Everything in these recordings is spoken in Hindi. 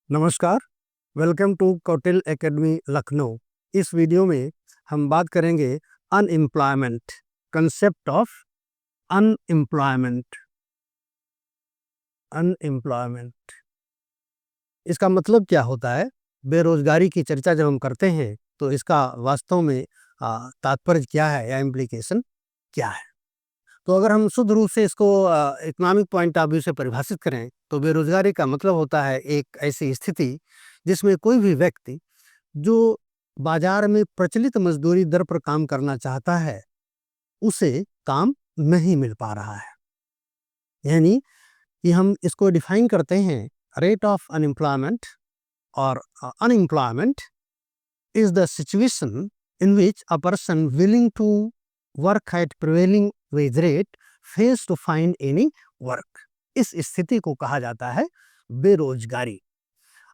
नमस्कार, welcome to Kautil academy Lucknow. इस वीडियो में हम बात करेंगे unemployment, concept of unemployment. Unemployment इसका मतलब क्या होता है? बेरोजगारी की चर्चा जब हम करते हैं तो इसका वास्तव में तात्पर्य क्या है या इम्प्लीकेशन क्या है? तो अगर हम शुद्ध रूप से इसको इकोनॉमिक पॉइंट ऑफ व्यू से परिभाषित करें तो बेरोजगारी का मतलब होता है एक ऐसी स्थिति जिसमें कोई भी व्यक्ति जो बाजार में प्रचलित मजदूरी दर पर काम करना चाहता है, उसे काम नहीं मिल पा रहा है। यानी कि हम इसको डिफाइन करते हैं, रेट ऑफ अनएम्प्लॉयमेंट और unemployment is the situation in which a person willing to work at prevailing wage rate fails to find any work। इस स्थिति को कहा जाता है बेरोजगारी।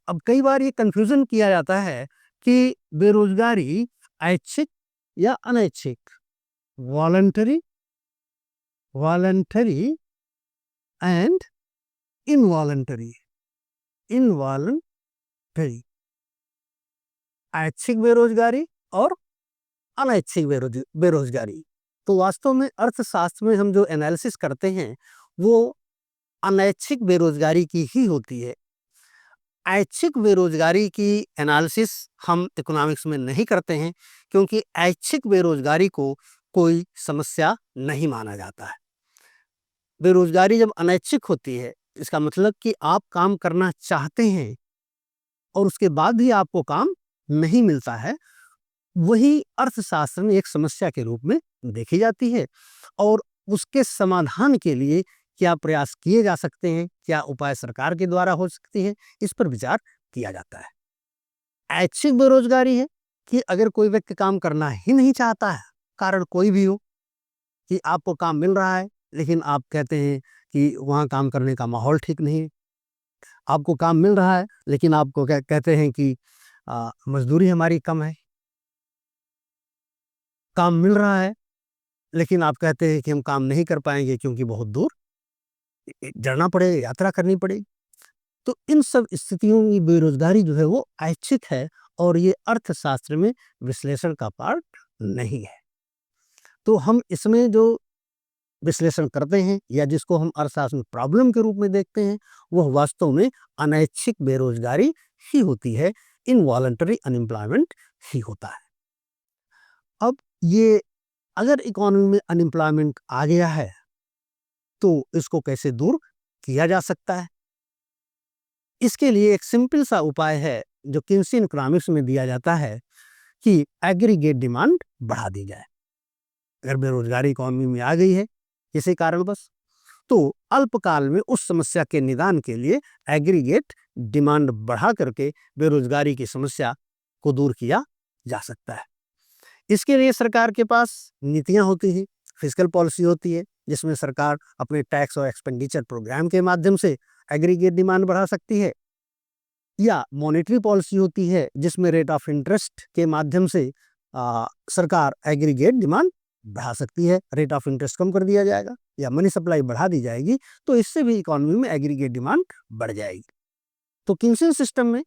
अब कई बार ये कंफ्यूजन किया जाता है कि बेरोजगारी ऐच्छिक या अनैच्छिक, वॉलंटरी एंड इनवॉलंटरी। ऐच्छिक बेरोजगारी और अनैच्छिक बेरोजगारी। तो वास्तव में अर्थशास्त्र में हम जो एनालिसिस करते हैं वो अनैच्छिक बेरोजगारी की ही होती है। ऐच्छिक बेरोजगारी की एनालिसिस हम इकोनॉमिक्स में नहीं करते हैं क्योंकि ऐच्छिक बेरोजगारी को कोई समस्या नहीं माना जाता है। बेरोजगारी जब अनैच्छिक होती है इसका मतलब कि आप काम करना चाहते हैं और उसके बाद भी आपको काम नहीं मिलता है, वही अर्थशास्त्र में एक समस्या के रूप में देखी जाती है और उसके समाधान के लिए क्या प्रयास किए जा सकते हैं, क्या उपाय सरकार के द्वारा हो सकती है, इस पर विचार किया जाता है। ऐच्छिक बेरोजगारी है कि अगर कोई व्यक्ति काम करना ही नहीं चाहता है, कारण कोई भी हो, कि आपको काम मिल रहा है लेकिन आप कहते हैं कि वहाँ काम करने का माहौल ठीक नहीं है। आपको काम मिल रहा है लेकिन आपको कहते हैं कि मजदूरी हमारी कम है। काम मिल रहा है लेकिन आप कहते हैं कि हम काम नहीं कर पाएंगे क्योंकि बहुत दूर जाना पड़ेगा, यात्रा करनी पड़ेगी। तो इन सब स्थितियों में बेरोजगारी जो है वो ऐच्छिक है और ये अर्थशास्त्र में विश्लेषण का पार्ट नहीं है। तो हम इसमें जो विश्लेषण करते हैं या जिसको हम अर्थशास्त्र में प्रॉब्लम के रूप में देखते हैं वह वास्तव में अनैच्छिक बेरोजगारी ही होती है, इनवॉलंटरी अनएम्प्लॉयमेंट ही होता है। अब ये अगर इकोनॉमी में अनएम्प्लॉयमेंट आ गया है तो इसको कैसे दूर किया जा सकता है? इसके लिए एक सिंपल सा उपाय है जो किन्सियन इकोनॉमिक्स में दिया जाता है कि एग्रीगेट डिमांड बढ़ा दी जाए। अगर बेरोजगारी इकोनॉमी में आ गई है किसी कारणवश तो अल्पकाल में उस समस्या के निदान के लिए एग्रीगेट डिमांड बढ़ा करके बेरोजगारी की समस्या को दूर किया जा सकता है। इसके लिए सरकार के पास नीतियां होती हैं, फिस्कल पॉलिसी होती है जिसमें सरकार अपने टैक्स और एक्सपेंडिचर प्रोग्राम के माध्यम से एग्रीगेट डिमांड बढ़ा सकती है, या मॉनेटरी पॉलिसी होती है जिसमें रेट ऑफ इंटरेस्ट के माध्यम से सरकार एग्रीगेट डिमांड बढ़ा सकती है। रेट ऑफ इंटरेस्ट कम कर दिया जाएगा या मनी सप्लाई बढ़ा दी जाएगी तो इससे भी इकोनॉमी में एग्रीगेट डिमांड बढ़ जाएगी। तो किन्सियन सिस्टम में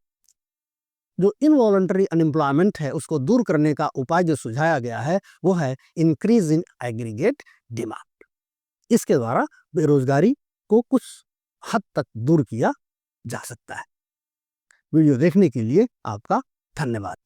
जो इनवॉलंटरी अनएम्प्लॉयमेंट है उसको दूर करने का उपाय जो सुझाया गया है वो है इंक्रीज इन एग्रीगेट डिमांड। इसके द्वारा बेरोजगारी को कुछ हद तक दूर किया जा सकता है। वीडियो देखने के लिए आपका धन्यवाद।